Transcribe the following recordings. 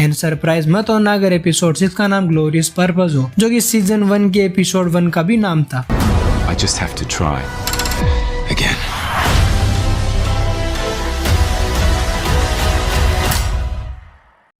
And surprise मत होना अगर एपिसोड 6 का नाम ग्लोरियस पर्पस हो, जो कि सीजन 1 के एपिसोड 1 का भी नाम था। I just have to try again.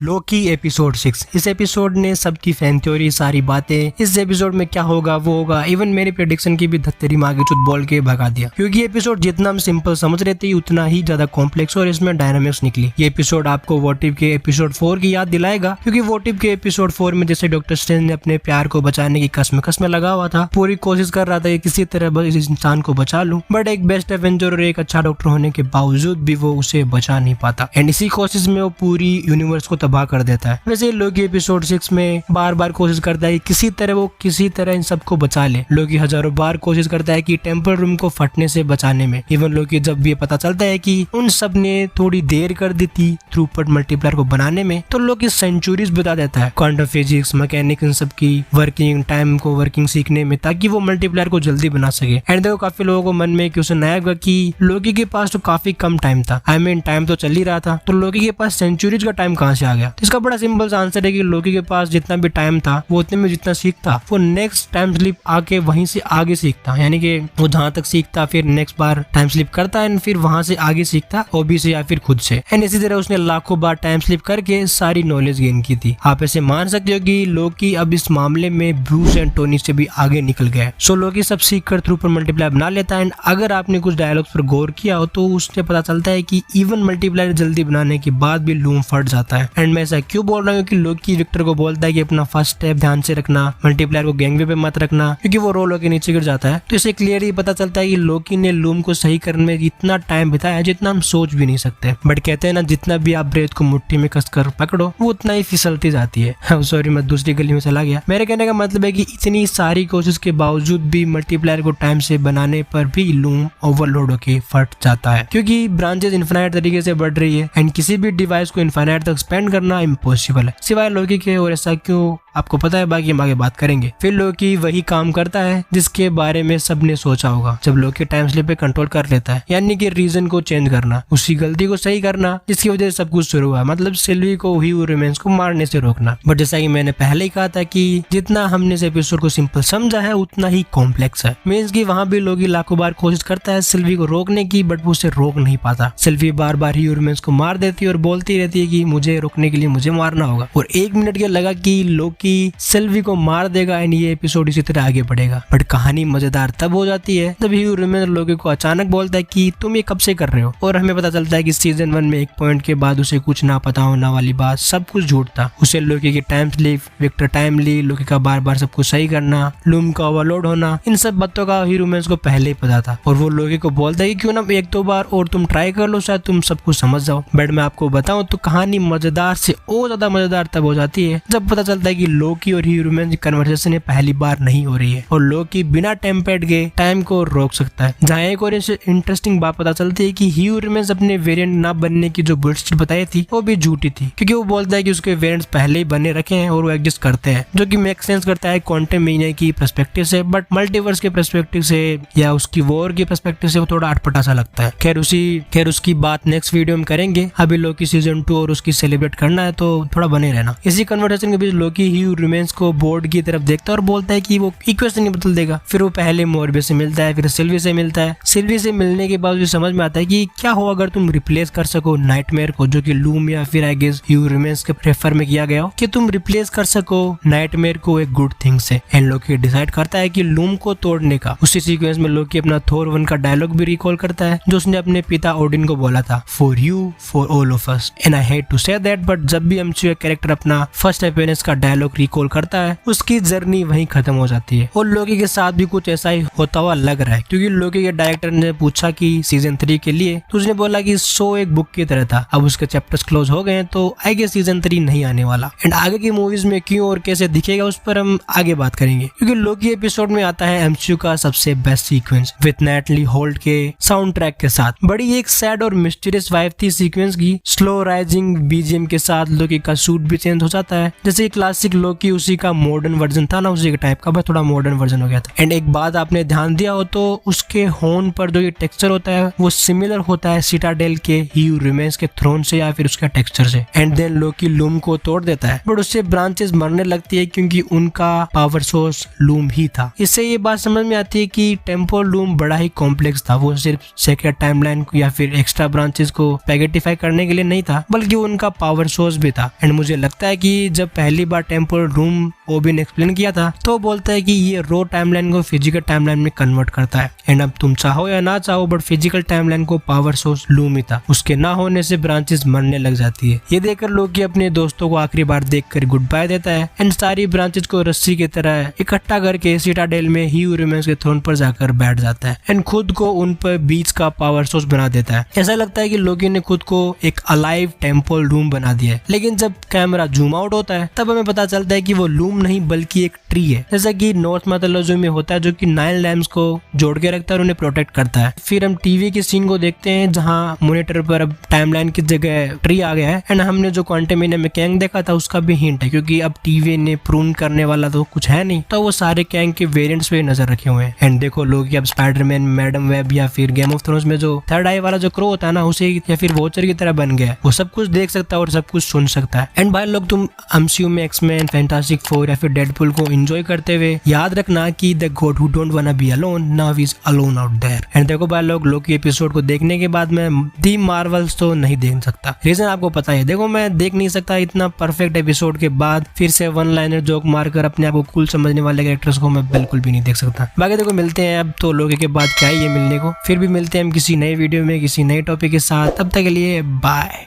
Loki episode 6। इस एपिसोड ने सबकी फैन थ्योरी, सारी बातें, इस एपिसोड में क्या होगा वो होगा, इवन मेरी प्रेडिक्शन की भी धत्तेरी मांगे चुत बोल के भगा दिया, क्योंकि एपिसोड जितना हम सिंपल समझ रहे थे उतना ही ज्यादा कॉम्प्लेक्स और इसमें डायनामिक्स निकली। ये एपिसोड आपको वॉट इफ के एपिसोड 4 की याद दिलाएगा, क्योंकि वॉट इफ के एपिसोड 4 में जैसे डॉक्टर स्ट्रेंज ने अपने प्यार को बचाने की कसम लगा हुआ था, पूरी कोशिश कर रहा था कि किसी तरह बस इस इंसान को बचा लूं, बट एक बेस्ट एवेंजर और एक अच्छा डॉक्टर होने के बावजूद भी वो उसे बचा नहीं पाता एंड इसी कोशिश में वो पूरी यूनिवर्स को तबाह कर देता है। वैसे लोकी एपिसोड 6 में बार बार कोशिश करता है किसी तरह इन सबको बचा ले। लोकी हजारों बार कोशिश करता है कि टेम्पल रूम को फटने से बचाने में। इवन लोकी जब भी ये पता चलता है कि उन सब ने थोड़ी देर कर दी थी थ्रूपुट मल्टीप्लायर को बनाने में, तो लोकी सेंचुरीज बता देता है क्वांटम फिजिक्स, मैकेनिक्स, इन सब की वर्किंग सीखने में, ताकि वो मल्टीप्लायर को जल्दी बना सके। एंड देखो काफी लोगों को मन में क्वेश्चन आया होगा कि लोकी के पास तो काफी कम टाइम था, टाइम तो चल ही रहा था, तो लोकी के पास सेंचुरीज का टाइम कहाँ से आ गया? इसका बड़ा सिंपल आंसर है कि लोकी के पास जितना भी टाइम था वो उतने में जितना सीखता वो नेक्स्ट टाइम स्लिप आके वहीं से आगे सीखता, यानी कि वो जहाँ तक सीखता फिर नेक्स्ट बार टाइम स्लिप करता एंड फिर वहां से आगे सीखता हॉबी से या फिर खुद से। एंड इसी तरह उसने लाखों बार टाइम स्लिप करके सारी नॉलेज गेन की थी। आप ऐसे मान सकते हो कि लोकी अब इस मामले में ब्रूस एंड टोनी से भी आगे निकल गया। सो लोकी सब सीख कर थ्रूपुट मल्टीप्लायर बना लेता है। एंड अगर आपने कुछ डायलॉग्स पर गौर किया हो तो उससे पता चलता है कि इवन मल्टीप्लायर जल्दी बनाने के बाद भी लूम फट जाता है। एंड मैं ऐसा क्यों बोल रहा हूँ कि लोकी विक्टर को बोलता है कि अपना फर्स्ट स्टेप ध्यान से रखना, मल्टीप्लायर को गैंगवे पे मत रखना, क्योंकि वो रोल होकर नीचे गिर जाता है। तो इसे क्लियरली पता चलता है कि लोकी ने लूम को सही करने में इतना टाइम बिताया जितना हम सोच भी नहीं सकते। बट कहते हैं ना, जितना भी आप ब्रेथ को मुट्ठी में कसकर पकड़ो वो उतना ही फिसलती जाती है। सॉरी, मैं दूसरी गली में चला गया। मेरे कहने का मतलब है कि इतनी सारी कोशिश के बावजूद भी मल्टीप्लायर को टाइम से बनाने पर भी लूम ओवरलोड होके फट जाता है, क्योंकि ब्रांचेस इनफाइनाइट तरीके से बढ़ रही है एंड किसी भी डिवाइस को इनफाइनाइट तक एक्सपेंड करना इम्पॉसिबल है सिवाय लोकी के। और ऐसा क्यों आपको पता है, बाकी हम आगे बात करेंगे। फिर लोकी वही काम करता है जिसके बारे में सबने सोचा होगा जब लोकी टाइम स्लिप पे कंट्रोल कर लेता है, यानी कि रीजन को चेंज करना, उसी गलती को सही करना जिसकी वजह से सब कुछ शुरू हुआ, मतलब सिल्वी को ही रिमेंस को मारने से रोकना। बट जैसा कि मैंने पहले ही कहा था कि जितना हमने इस एपिसोड को सिंपल समझा है उतना ही कॉम्प्लेक्स है। मींस कि वहां भी लोकी लाखों बार कोशिश करता है सिल्वी को रोकने की, बट वो उसे रोक नहीं पाता। सिल्वी बार बार ही रिमेंस को मार देती है और बोलती रहती है कि मुझे रोकने के लिए मुझे मारना होगा, और 1 मिनट के लगा कि लोकी सिल्वी को मार देगा एंड ये एपिसोड इसी तरह आगे बढ़ेगा। बट कहानी मजेदार तब हो जाती है जब ह्यू रिमेंस लोकी को अचानक बोलता है कि तुम ये कब से कर रहे हो, और हमें पता चलता है कि सीजन 1 में एक पॉइंट के बाद उसे कुछ ना पता होना वाली बात सब कुछ झूठ था। उसे लोकी की टाइम स्लिप, विक्टर टाइम ली, लोकी का बार बार सब कुछ सही करना, लूम का ओवरलोड होना, इन सब बातों का ह्यू रिमेंस को पहले ही पता था। और वो लोकी को बोलता है कि क्यों ना 1-2 बार और तुम ट्राई कर लो, शायद तुम सब कुछ समझ जाओ। बट मैं आपको बताऊं तो कहानी मजेदार से और ज्यादा मजेदार तब हो जाती है जब पता चलता है कि लोकी और ह्यू रिमेंस कन्वर्सेशन ये पहली बार नहीं हो रही है और लोकी बिना टेम्पेड के टाइम को रोक सकता है। जहाँ एक और इंटरेस्टिंग बात पता चलती है कि ह्यू रिमेंस अपने वेरिएंट ना बनने की जो बुलशिट बताई थी वो भी झूठी थी, क्योंकि वो बोलता है कि उसके वेरिएंट्स पहले ही बने रखे हैं और वो एग्जिस्ट करते हैं, जो कि मेक सेंस करता है क्वांटम मीनिया की पर्सपेक्टिव से, बट मल्टीवर्स के पर्सपेक्टिव से या उसकी वॉर की पर्सपेक्टिव से वो थोड़ा अटपटा सा लगता है। खैर उसकी बात नेक्स्ट वीडियो में करेंगे। अभी लोकी सीजन 2 और उसकी सेलिब्रेट करना है तो थोड़ा बने रहना। इसी कन्वर्सेशन के बीच लोकी ह्यू रिमेंस को बोर्ड की तरफ देखता है और बोलता है कि वो इक्वेशन नहीं बदल देगा। फिर वो पहले मोर्बियस से मिलता है, फिर सिल्वी से मिलता है। सिल्वी से मिलने के बाद समझ में आता है कि क्या हो अगर तुम रिप्लेस कर सको नाइटमेयर को, जो कि लूम या फिर आई गेस ह्यू रिमेंस के प्रेफर में किया गया हो, कि तुम रिप्लेस कर सको नाइटमेयर को एक गुड थिंग से। एंड लोकी डिसाइड करता है कि लूम को तोड़ने का। उसी सीक्वेंस में लोकी अपना थोर 1 का डायलॉग भी रिकॉल करता है जो उसने अपने पिता ओडिन को बोला था, for you for all of us. And I hate to say that, but जब भी एमसीयू कैरेक्टर अपना फर्स्ट अपीयरेंस का डायलॉग रिकॉल करता है उसकी जर्नी वहीं खत्म हो जाती है। और लोकी के साथ भी कुछ ऐसा ही होता हुआ लग रहा है, क्योंकि लोकी के डायरेक्टर ने पूछा कि सीजन 3 के लिए, तो उसने बोला कि शो एक बुक की तरह था, अब उसके चैप्टर्स क्लोज हो गए हैं तो आई गेस सीजन 3 नहीं आने वाला। एंड आगे की मूवीज में क्यों और कैसे दिखेगा उस पर हम आगे बात करेंगे, क्योंकि लोकी एपिसोड में आता है एमसीयू का सबसे best sequence with Natalie Holt के साउंड ट्रैक के साथ। बड़ी एक सैड और मिस्टीरियस वाइब थी सीक्वेंस की। स्लो राइजिंग बीजीएम के साथ लोकी का सूट भी चेंज हो जाता है, जैसे क्लासिक लोकी उसी का मॉडर्न वर्जन था ना, उसी के टाइप का, बस थोड़ा मॉडर्न वर्जन हो गया था। एंड एक बात आपने ध्यान दिया हो तो उसके हॉर्न पर जो ये टेक्सचर होता है वो सिमिलर होता है सिटाडेल के ही हू रिमेन्स के थ्रोन से या फिर उसका टेक्सचर से। एंड देन लोकी लूम को तोड़ देता है, बट उससे ब्रांचेस मरने लगती है क्योंकि उनका पावर सोर्स लूम ही था। इससे ये बात समझ में आती है कि टेम्पोल लूम बड़ा ही कॉम्प्लेक्स था, वो सिर्फ सेक्रेट टाइमलाइन को या फिर एक्स्ट्रा ब्रांचेस को पैकेटिफाई करने के लिए नहीं था, बल्कि उनका पावर सोर्स भी था। एंड मुझे लगता है कि जब पहली बार टेम्पोल लूम ओबी ने एक्सप्लेन किया था तो बोलता है कि ये रो टाइमलाइन को फिजिकल टाइमलाइन में कन्वर्ट करता है। एंड अब तुम चाहो या ना चाहो बट फिजिकल टाइमलाइन को पावर सोर्स लूम ही था, उसके ना होने से ब्रांचेस मरने लग जाती है। ये देखकर लोकी अपने दोस्तों को आखिरी बार देखकर गुड बाय देता है एंड सारी ब्रांचेस को रस्सी की तरह इकट्ठा करके सिटाडेल में ही रिमेन्स के थ्रोन पर जाकर बैठ जाता है एंड खुद को उन पर बीच का पावर सोर्स बना देता है। ऐसा लगता है कि लोकी ने खुद को एक अलाइव टेम्पल लूम बना दिया है। लेकिन जब कैमरा जूम आउट होता है तब हमें पता चलता है कि वो लूम नहीं बल्कि एक ट्री है, जैसा कि नॉर्थ मैथोलॉजी में होता है, जो कि 9 लैम्प्स को जोड़ के रखता है और उन्हें प्रोटेक्ट करता है। फिर हम टीवी की सीन को देखते हैं जहाँ मॉनिटर पर अब टाइमलाइन की जगह ट्री आ गया है एंड हमने जो क्वांटमिनियम में कैंग देखा था उसका भी हिंट है, क्योंकि अब टीवी ने प्रून करने वाला तो कुछ है नहीं, तो वो सारे कैंग के वेरिएंट्स पे नजर रखे हुए हैं। एंड देखो लोग अब स्पाइडरमैन, मैडम वेब या फिर गेम ऑफ थ्रोन्स में जो थर्ड आई वाला जो क्रो होता है ना, उसे या फिर वॉचर की तरह बन गया है। वो सब कुछ देख सकता है और सब कुछ सुन सकता है। एंड भाई लोग तुम एमसीयू में एक्समैन, फैंटास्टिक फोर या फिर डेडपुल को एंजॉय करते हुए याद रखना कि the god who don't wanna be alone now is alone out there. And देखो भाई लोग लोकी एपिसोड को देखने के बाद मैं दी मार्वल्स तो नहीं देख सकता। रीजन आपको पता है, देखो मैं देख नहीं सकता इतना परफेक्ट एपिसोड के बाद फिर से वन लाइनर जोक मारकर अपने आप को कूल समझने वाले कैरेक्टर्स को मैं बिल्कुल भी नहीं देख सकता। बाकी देखो मिलते हैं अब तो लोकी के बाद क्या ही है मिलने को, फिर भी मिलते हैं हम किसी नए वीडियो में किसी नए टॉपिक के साथ। तब तक के लिए bye.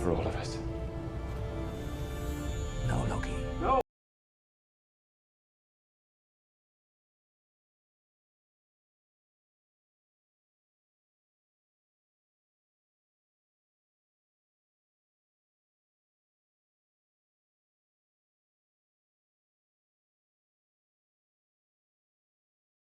For all of us.